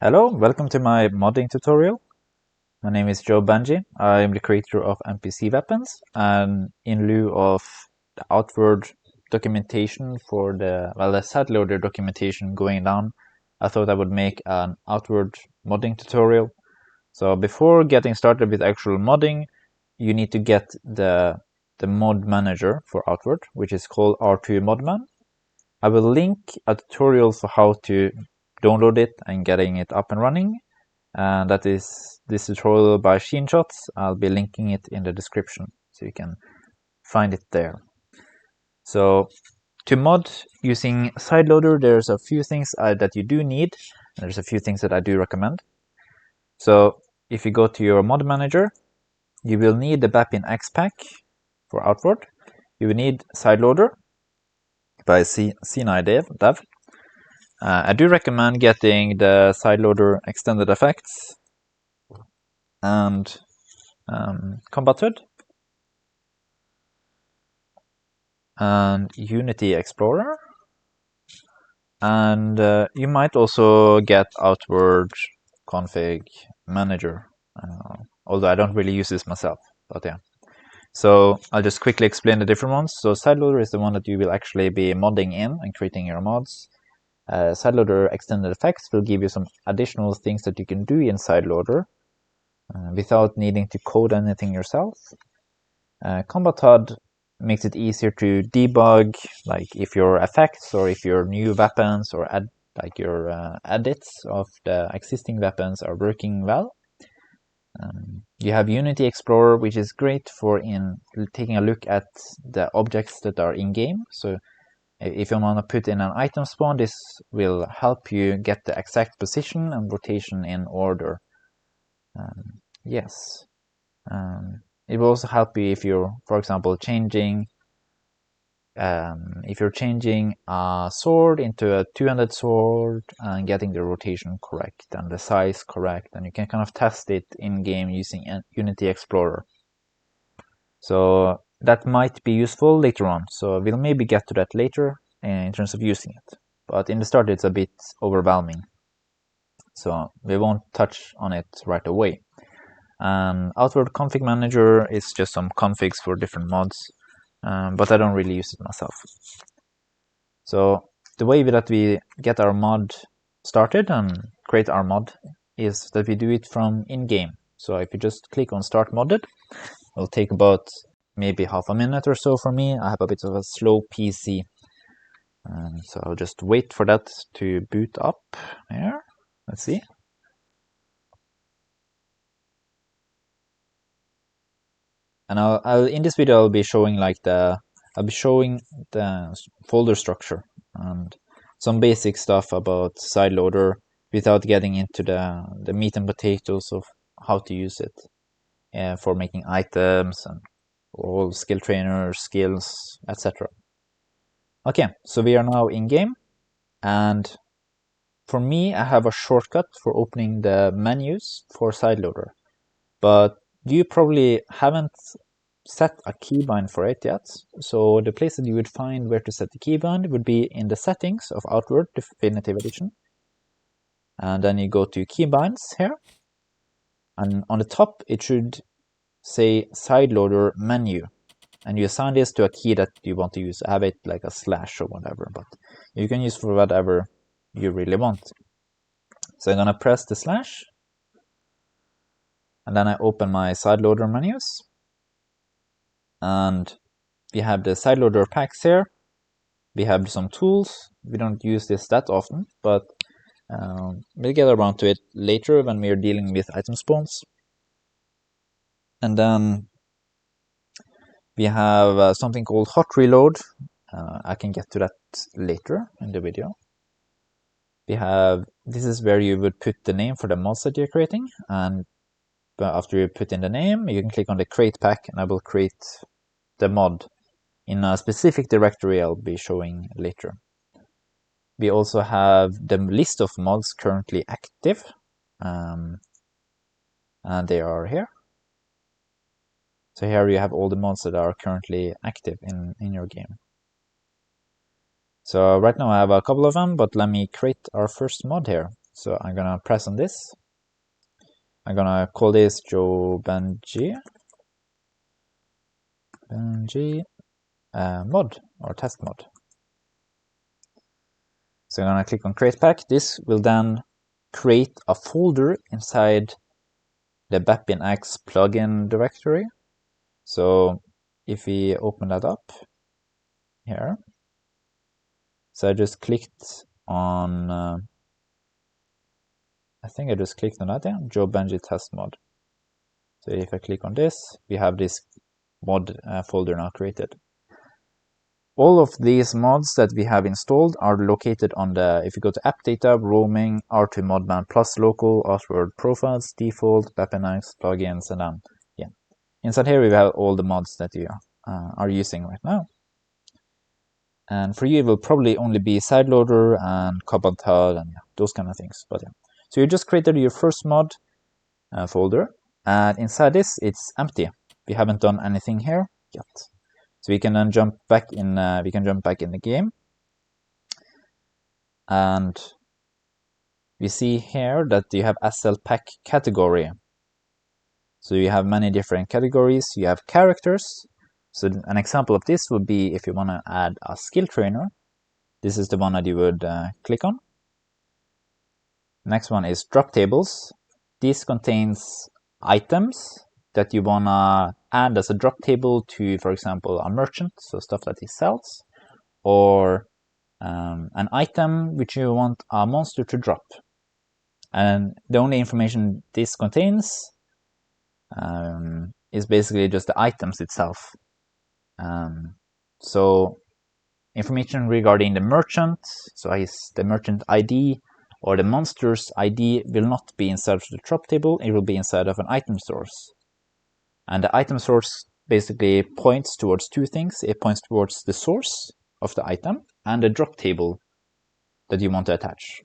Hello, welcome to my modding tutorial. My name is Joe Banji. I am the creator of NPC weapons, and in lieu of the outward documentation for the sideloader documentation going down, I thought I would make an outward modding tutorial. So before getting started with actual modding, you need to get the mod manager for outward, which is called R2 Modman. I will link a tutorial for how to download it and getting it up and running. And that is this tutorial by Sheenshots. I'll be linking it in the description so you can find it there. So to mod using sideloader, there's a few things that you do need. And there's a few things that I do recommend. So if you go to your mod manager, you will need the Bapin X pack for outward. You will need sideloader by C9 Dev. I do recommend getting the sideloader extended effects and Combat HUD and Unity Explorer, and you might also get outward config manager, although I don't really use this myself, but yeah. So I'll just quickly explain the different ones. So sideloader is the one that you will actually be modding in and creating your mods. Sideloader extended effects will give you some additional things that you can do in sideloader without needing to code anything yourself. Combat HUD makes it easier to debug, like if your effects or if your new weapons or your edits of the existing weapons are working well. You have Unity Explorer, which is great for taking a look at the objects that are in game. So if you want to put in an item spawn, this will help you get the exact position and rotation in order. Yes. It will also help you if you're, for example, changing a sword into a two-handed sword and getting the rotation correct and the size correct, and you can kind of test it in game using Unity Explorer. So that might be useful later on. So we'll maybe get to that later in terms of using it. But in the start, it's a bit overwhelming. So we won't touch on it right away. Outward config manager is just some configs for different mods, but I don't really use it myself. So the way that we get our mod started and create our mod is that we do it from in-game. So if you just click on Start Modded, it'll take about maybe half a minute or so for me. I have a bit of a slow PC, so I'll just wait for that to boot up here. Let's see. And I'll in this video I'll be showing the folder structure and some basic stuff about sideloader without getting into the meat and potatoes of how to use it for making items and all skill trainers, skills, etc. Okay, so we are now in game, and for me I have a shortcut for opening the menus for sideloader, but you probably haven't set a keybind for it yet. So the place that you would find where to set the keybind would be in the settings of Outward Definitive Edition. And then you go to keybinds here. And on the top, it should say sideloader menu. And you assign this to a key that you want to use. Have it like a slash or whatever, but you can use for whatever you really want. So I'm gonna press the slash, and then I open my sideloader menus. And we have the sideloader packs here. We have some tools. We don't use this that often, but we'll get around to it later when we are dealing with item spawns. And then we have something called hot reload. I can get to that later in the video. This is where you would put the name for the mods that you're creating, and after you put in the name, you can click on the create pack, and I will create the mod in a specific directory I'll be showing later. We also have the list of mods currently active, and they are here. So here you have all the mods that are currently active in your game. So right now I have a couple of them, but let me create our first mod here. So I'm gonna press on this. I'm gonna call this Joe Benji mod or test mod. So I'm gonna click on create pack. This will then create a folder inside the BepInX plugin directory. So if we open that up here, so I just clicked on, I think I just clicked on that, yeah, Joe Benji test mod. So if I click on this, we have this mod folder now created. All of these mods that we have installed are located on the, if you go to app data, roaming, R2 modman plus local, outward profiles, default, BepInX, plugins, and then, yeah. Inside here we have all the mods that you are using right now. And for you, it will probably only be sideloader and Kobantal and those kind of things. But yeah. So you just created your first mod folder, and inside this, it's empty. We haven't done anything here yet. So we can then jump back in. We can jump back in the game, and we see here that you have SL pack category. So you have many different categories. You have characters. So an example of this would be if you want to add a skill trainer. This is the one that you would click on. Next one is drop tables. This contains items that you want to add as a drop table to, for example, a merchant, so stuff that he sells, or an item which you want a monster to drop. And the only information this contains is basically just the items itself. So information regarding the merchant, so is the merchant ID or the monster's ID will not be inside of the drop table, it will be inside of an item source. And the item source basically points towards two things. It points towards the source of the item and the drop table that you want to attach.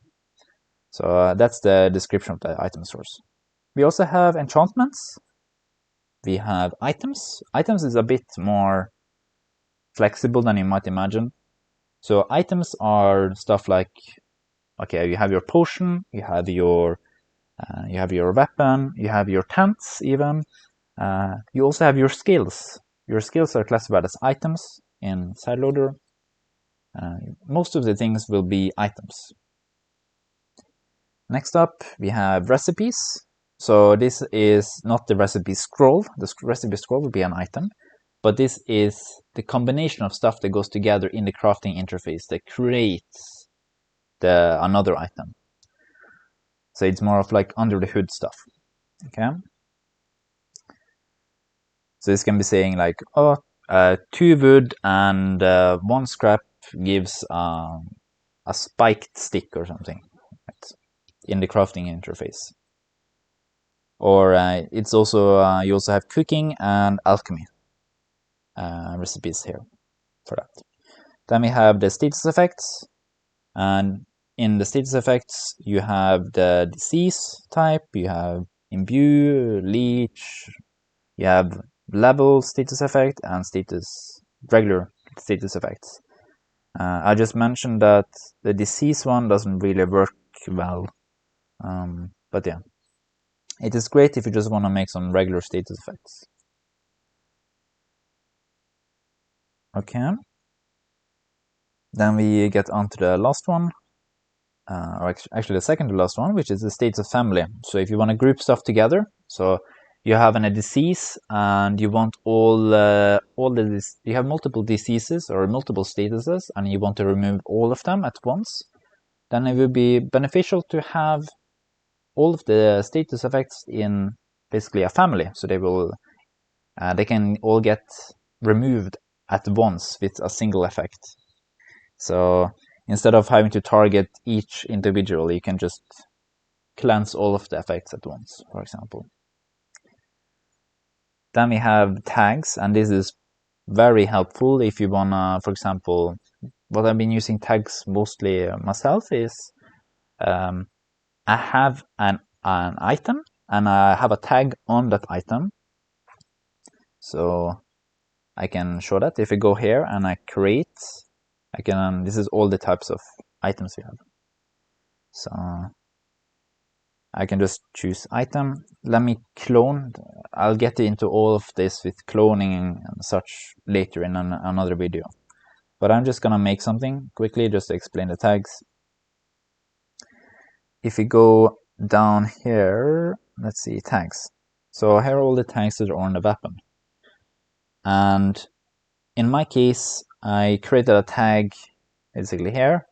So that's the description of the item source. We also have enchantments. We have items. Items is a bit more flexible than you might imagine. So items are stuff like, okay, you have your potion, you have your weapon, you have your tents even. You also have your skills. Your skills are classified as items in sideloader. Most of the things will be items. Next up, we have recipes. So this is not the recipe scroll. The recipe scroll will be an item, but this is the combination of stuff that goes together in the crafting interface that creates another item. So it's more of like under the hood stuff. Okay. So this can be saying like, oh, 2 wood and 1 scrap gives a spiked stick or something, right, in the crafting interface. Or it's also you also have cooking and alchemy recipes here for that. Then we have the status effects, and in the status effects you have the disease type, you have imbue, leech, you have level status effect and regular status effects. I just mentioned that the disease one doesn't really work well, but yeah, it is great if you just want to make some regular status effects. Okay, then we get on to the last one, or actually the second to last one, which is the status of family. So if you want to group stuff together, so you have a disease and you want you have multiple diseases or multiple statuses and you want to remove all of them at once, then it would be beneficial to have all of the status effects in basically a family, so they can all get removed at once with a single effect. So instead of having to target each individual, you can just cleanse all of the effects at once, for example. Then we have tags, and this is very helpful if you wanna, for example, what I've been using tags mostly myself is I have an item and I have a tag on that item. So I can show that if I go here and I create, this is all the types of items we have. So I can just choose item. Let me clone. I'll get into all of this with cloning and such later in another video. But I'm just gonna make something quickly just to explain the tags. If we go down here, let's see, tags. So here are all the tags that are on the weapon. And in my case, I created a tag basically here.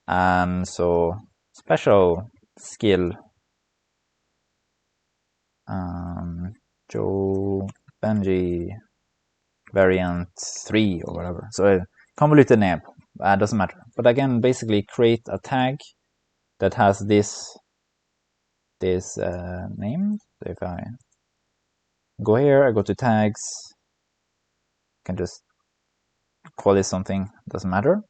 And so special skill Joe Benji variant 3 or whatever. So convoluted name, doesn't matter. But I can basically create a tag that has this name. So if I go here, I go to tags, I can just call it something, doesn't matter.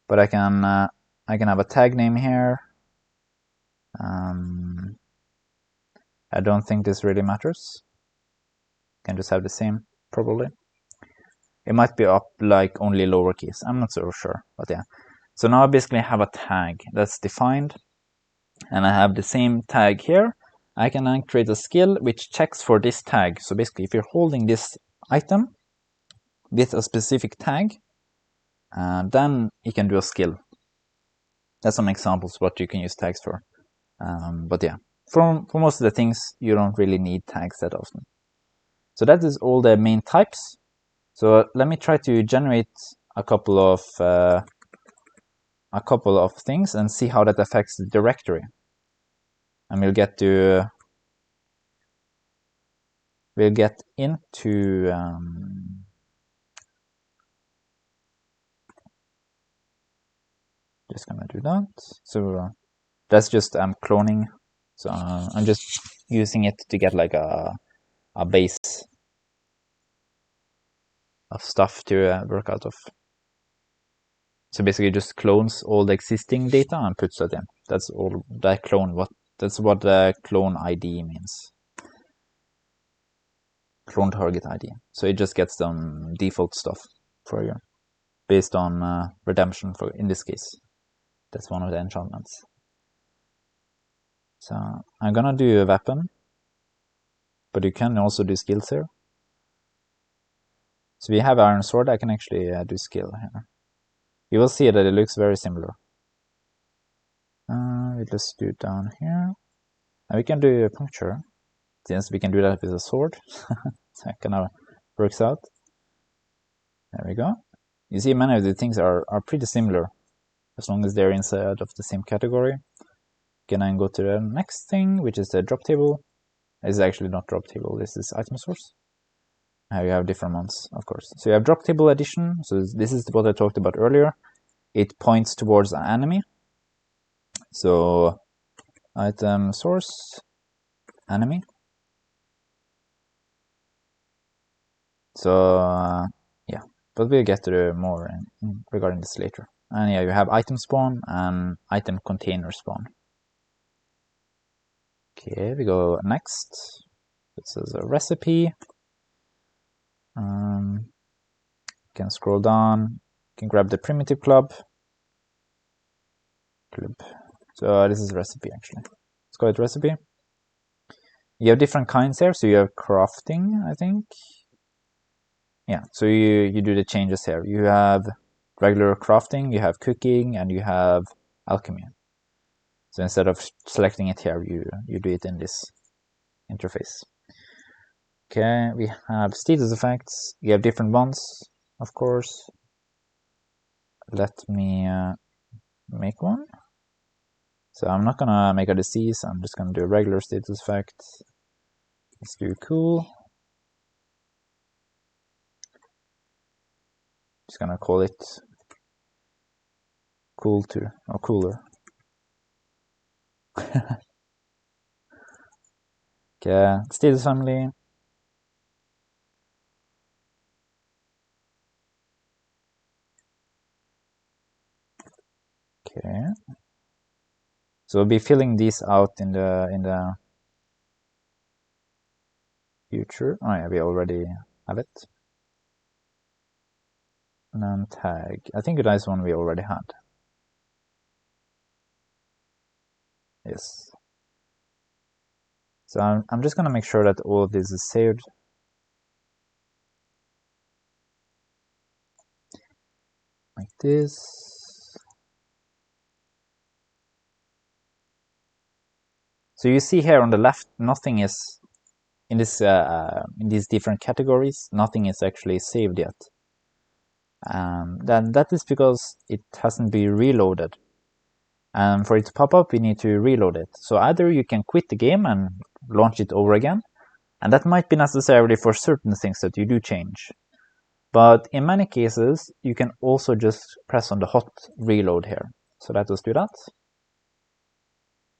But I can have a tag name here. I don't think this really matters. Can just have the same, probably. It might be up like only lowercase. I'm not so sure, but yeah. So now I basically have a tag that's defined, and I have the same tag here. I can then create a skill which checks for this tag. So basically, if you're holding this item with a specific tag, then you can do a skill. That's some examples what you can use tags for. But yeah, for most of the things, you don't really need tags that often. So that is all the main types. So let me try to generate a couple of things and see how that affects the directory. And we'll get into just gonna do that. So that's just cloning. So I'm just using it to get like a base of stuff to work out of. So basically, just clones all the existing data and puts that in. That's all that clone. That's what the clone ID means. Clone target ID. So it just gets some default stuff for you, based on redemption. For in this case, that's one of the enchantments. So I'm gonna do a weapon, but you can also do skills here. So we have iron sword. I can actually do skill here. You will see that it looks very similar. We just do it down here. And we can do a puncture, since we can do that with a sword. So it kind of works out. There we go. You see, many of the things are pretty similar, as long as they're inside of the same category. Can I go to the next thing, which is the drop table? This is actually not drop table, this is item source. You have different ones, of course. So you have drop table addition. So this is what I talked about earlier. It points towards an enemy. So item source, enemy. So yeah, but we'll get to more regarding this later. And yeah, you have item spawn and item container spawn. Okay, we go next. This is a recipe. You can scroll down. You can grab the primitive club. So this is recipe actually. Let's go with recipe. You have different kinds here. So you have crafting, I think. Yeah, so you do the changes here. You have regular crafting, you have cooking, and you have alchemy. So instead of selecting it here, you do it in this interface. Okay, we have status effects. You have different ones, of course. Let me make one. So I'm not gonna make a disease. I'm just gonna do a regular status effect. Let's do cool. Just gonna call it cool too, or cooler. Okay, status family. Okay. So we'll be filling these out in the future. Oh yeah, we already have it. And then tag. I think that's one we already had. Yes. So I'm just gonna make sure that all of this is saved. Like this. So you see here on the left, nothing is in these different categories. Nothing is actually saved yet. Then that is because it hasn't been reloaded. And for it to pop up, we need to reload it. So either you can quit the game and launch it over again, and that might be necessary for certain things that you do change. But in many cases, you can also just press on the hot reload here. So let us do that.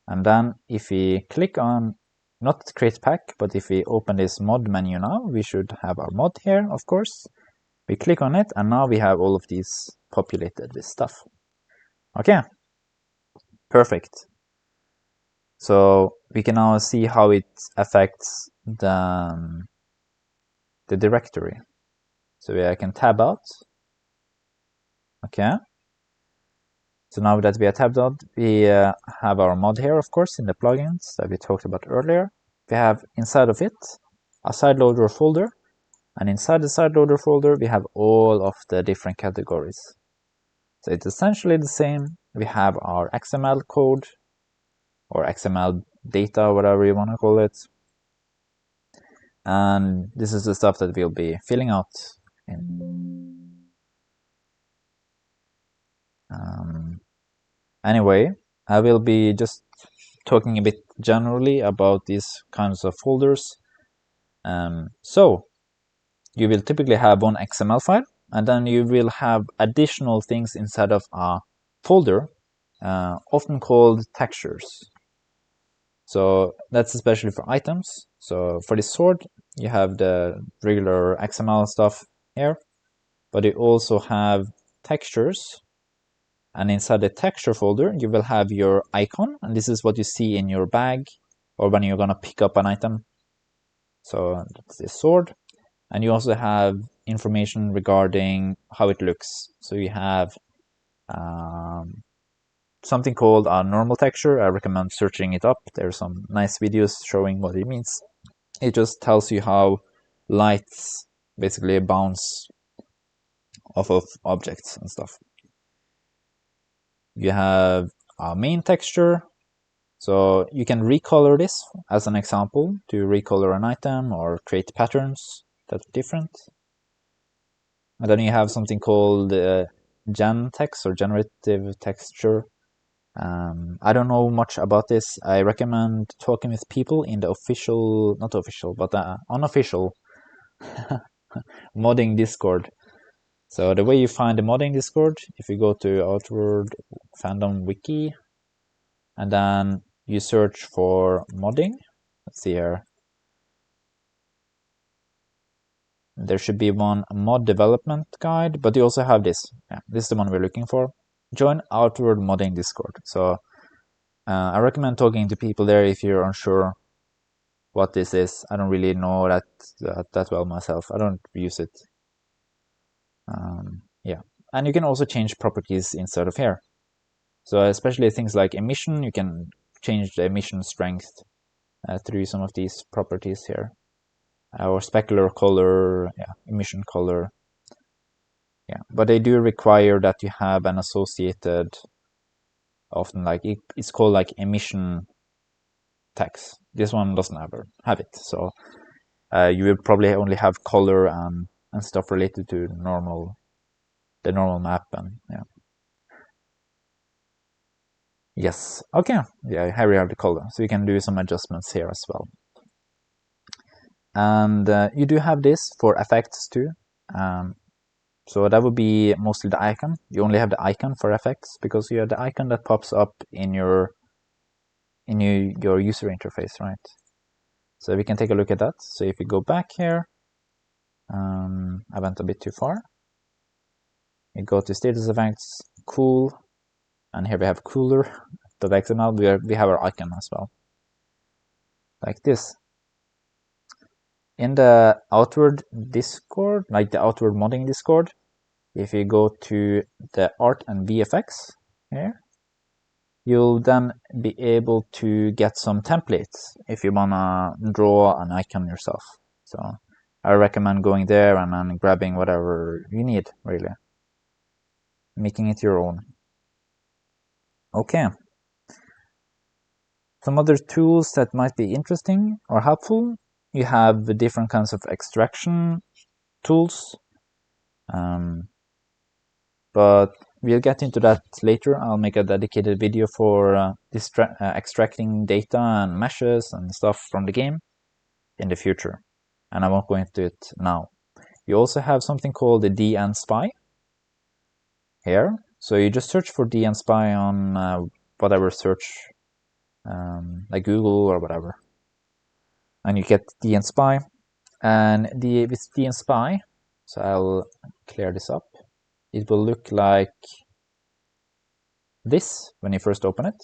And then if we click on, not create pack, but if we open this mod menu now, we should have our mod here, of course. We click on it, and now we have all of these populated with stuff. Okay, perfect. So we can now see how it affects the directory. So I can tab out. Okay. So now that we are tabbed out, we have our mod here, of course, in the plugins that we talked about earlier. We have inside of it a sideloader folder, and inside the sideloader folder, we have all of the different categories. So it's essentially the same. We have our XML code or XML data, whatever you want to call it. And this is the stuff that we'll be filling out in. Anyway, I will be just talking a bit generally about these kinds of folders. So you will typically have one XML file, and then you will have additional things inside of a folder, often called textures. So that's especially for items. So for the sword, you have the regular XML stuff here, but you also have textures. And inside the texture folder, you will have your icon, and this is what you see in your bag or when you're gonna pick up an item. So that's the sword. And you also have information regarding how it looks. So you have something called a normal texture. I recommend searching it up. There's some nice videos showing what it means. It just tells you how lights basically bounce off of objects and stuff. You have a main texture. So you can recolor this as an example to recolor an item or create patterns that are different. And then you have something called gen text or generative texture. I don't know much about this. I recommend talking with people in the official, not official, but unofficial modding Discord. So the way you find the modding Discord, if you go to Outward Fandom Wiki, and then you search for modding, let's see here. There should be one mod development guide, but you also have this. Yeah, this is the one we're looking for. Join Outward Modding Discord. So I recommend talking to people there if you're unsure what this is. I don't really know that well myself. I don't use it. Yeah, and you can also change properties inside of here. So especially things like emission, you can change the emission strength through some of these properties here. Or specular color, yeah, emission color. Yeah, but they do require that you have an associated, often like it's called like emission text. This one doesn't have it, so you will probably only have color and stuff related to the normal map, and yeah. Yes, okay, yeah, here we have the color, so you can do some adjustments here as well. And you do have this for effects too. So that would be mostly the icon. You only have the icon for effects because you have the icon that pops up in your user interface, right? So we can take a look at that. So if we go back here, I went a bit too far. We go to status effects, cool, and here we have cooler.xml. We have our icon as well, like this. In the Outward Discord, like the Outward Modding Discord, if you go to the art and VFX here, you'll then be able to get some templates if you wanna draw an icon yourself. So I recommend going there and then grabbing whatever you need, really, making it your own. Okay. Some other tools that might be interesting or helpful, you have the different kinds of extraction tools, but we'll get into that later. I'll make a dedicated video for extracting data and meshes and stuff from the game in the future, and I won't go into it now. You also have something called the dnSpy here. So you just search for dnSpy on whatever search, like Google or whatever, and you get dnSpy. And with dnSpy, so I'll clear this up, it will look like this when you first open it.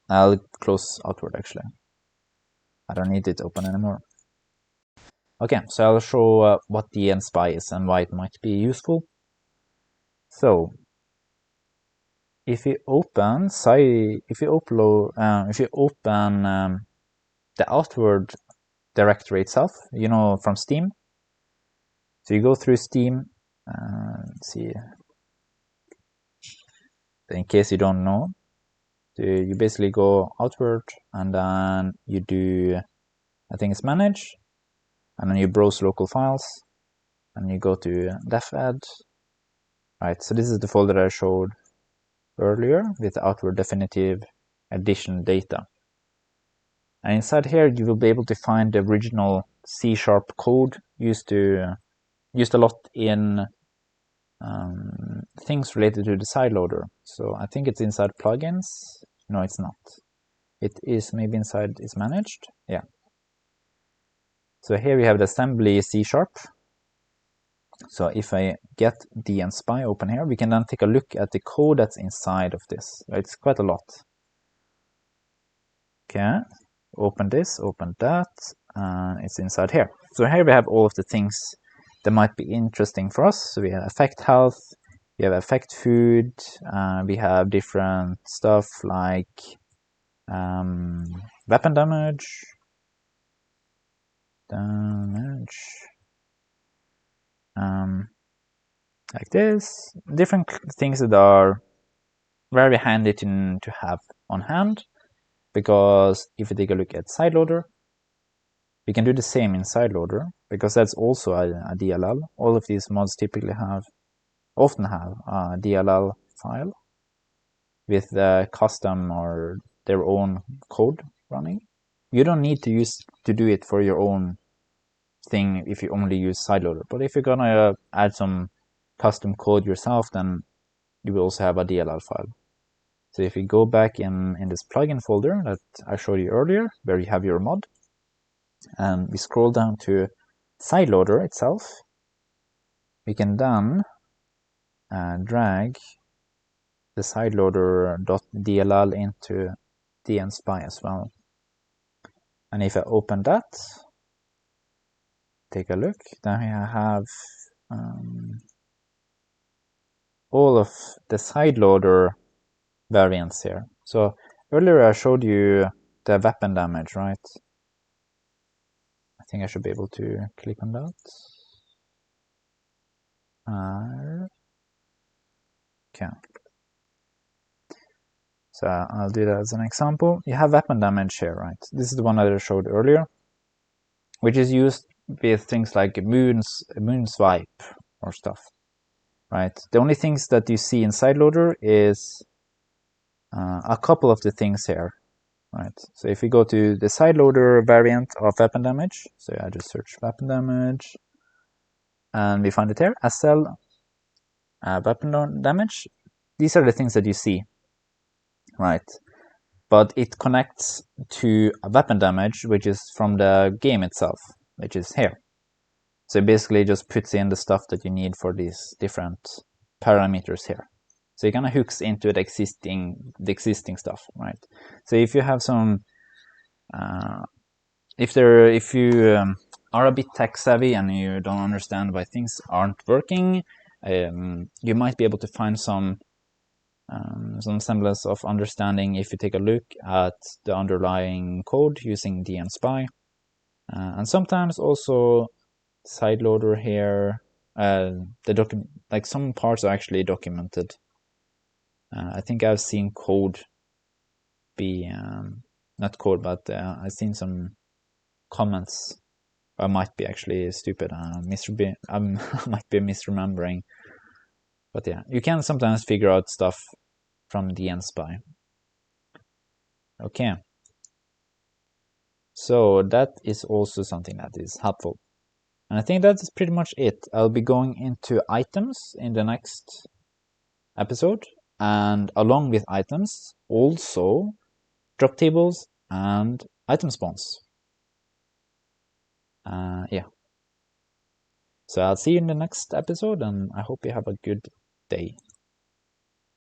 I'll close outward, actually. I don't need it open anymore. Okay, so I'll show what dnSpy is and why it might be useful. So if you open the outward directory itself, from Steam. So you go through Steam, let's see, in case you don't know, you basically go outward and then you do, I think it's manage, and then you browse local files and you go to defed. Right, so this is the folder I showed earlier with the outward definitive addition data. And inside here you will be able to find the original C# code used a lot in things related to the sideloader. So I think it's inside plugins. No, it's not. It is maybe inside is managed. Yeah. So here we have the assembly C#. So if I get dnSpy open here, we can then take a look at the code that's inside of this. It's quite a lot. Okay, open this, open that, and it's inside here. So here we have all of the things that might be interesting for us. So we have affect health, we have affect food, we have different stuff like weapon damage, like this, different things that are very handy to have on hand, because if you take a look at sideloader, we can do the same in sideloader, because that's also a DLL. All of these mods typically often have a DLL file with custom or their own code running. You don't need to do it for your own thing if you only use sideloader, but if you're gonna add some custom code yourself, then you will also have a DLL file. So if you go back in this plugin folder that I showed you earlier, where you have your mod, and we scroll down to sideloader itself, we can then drag the sideloader.dll into dnSpy as well. And if I open that, take a look, then we have all of the sideloader variants here. So earlier I showed you the weapon damage, right? I think I should be able to click on that. Okay. So I'll do that as an example. You have weapon damage here, right? This is the one that I showed earlier, which is used with things like moon swipe or stuff, right? The only things that you see in sideloader is a couple of the things here, right? So if we go to the sideloader variant of weapon damage, so I just search weapon damage, and we find it here, SL weapon damage. These are the things that you see, right? But it connects to a weapon damage, which is from the game itself, which is here. So it basically just puts in the stuff that you need for these different parameters here. So it kind of hooks into the existing stuff, right? So if you have some, if you are a bit tech savvy and you don't understand why things aren't working, you might be able to find some some semblance of understanding if you take a look at the underlying code using dnSpy. And sometimes also sideloader here. Like some parts are actually documented. I think I've seen code be not code, but I've seen some comments. I might be actually stupid. I might be misremembering. But yeah, you can sometimes figure out stuff from dnSpy. Okay. So that is also something that is helpful. And I think that's pretty much it. I'll be going into items in the next episode, and along with items, also drop tables and item spawns. Yeah. So I'll see you in the next episode, and I hope you have a good day.